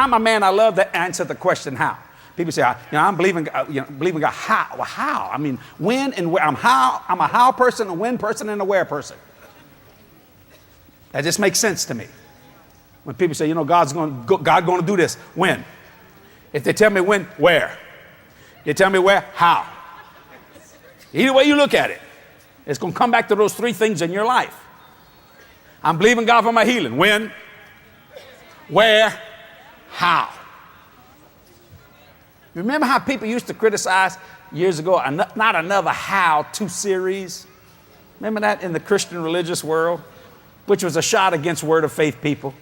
I'm a man, I love to answer the question how. People say, I'm believing God. How? Well, how? I mean, when and where. I'm a how person, a when person, and a where person. That just makes sense to me. When people say, God's going to do this. When? If they tell me when, where? They tell me where, how? Either way you look at it, it's going to come back to those three things in your life. I'm believing God for my healing. When, where, how? Remember how people used to criticize years ago, not another how-to series? Remember that in the Christian religious world? Which was a shot against Word of Faith people.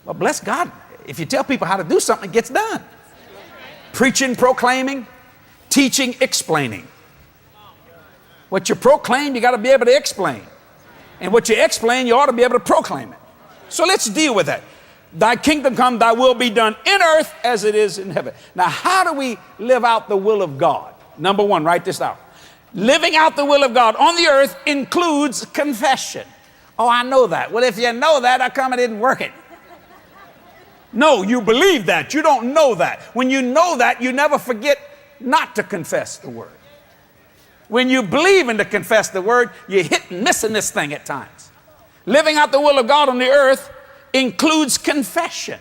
Well, bless God, if you tell people how to do something, it gets done. Preaching, proclaiming, teaching, explaining. What you proclaim, you got to be able to explain. And what you explain, you ought to be able to proclaim it. So let's deal with that. Thy kingdom come, thy will be done in earth as it is in heaven. Now, how do we live out the will of God? Number one, write this down. Living out the will of God on the earth includes confession. Oh, I know that. Well, if you know that, how come it didn't work it? No, you believe that. You don't know that. When you know that, you never forget not to confess the word. When you believe and to confess the word, you're missing this thing at times. Living out the will of God on the earth includes confession.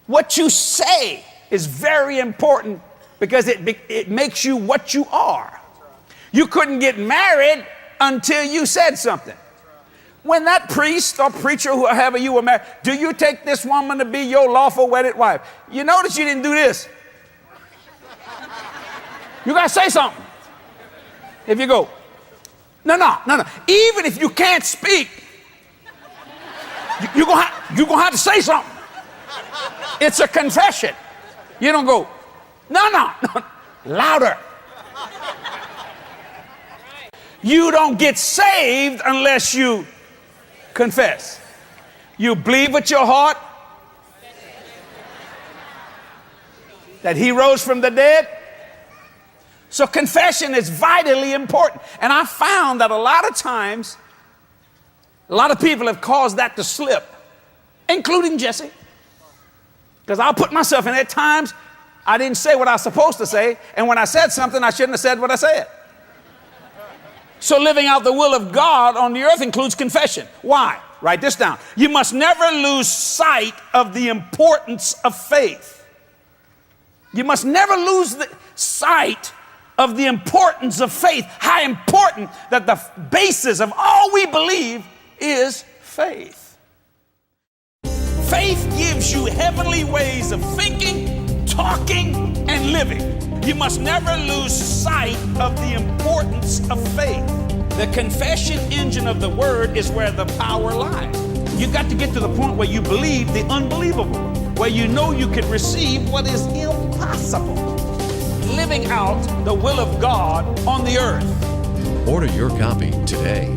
What you say is very important because it makes you what you are. You couldn't get married until you said something. When that priest or preacher, whoever you were married, do you take this woman to be your lawful wedded wife? You notice you didn't do this. You got to say something. If you go, no. Even if you can't speak, you're going to have to say something. It's a confession. You don't go, no, louder. You don't get saved unless you confess. You believe with your heart that he rose from the dead. So confession is vitally important. And I found that a lot of times, a lot of people have caused that to slip, including Jesse. Because I'll put myself in. At times, I didn't say what I was supposed to say. And when I said something, I shouldn't have said what I said. So living out the will of God on the earth includes confession. Why? Write this down. You must never lose sight of the importance of faith. You must never lose the sight of the importance of faith. How important that the basis of all we believe is faith. Faith gives you heavenly ways of thinking, talking, and living. You must never lose sight of the importance of faith. The confession engine of the word is where the power lies. You've got to get to the point where you believe the unbelievable, where you know you can receive what is impossible. Living out the will of God on the earth. Order your copy today.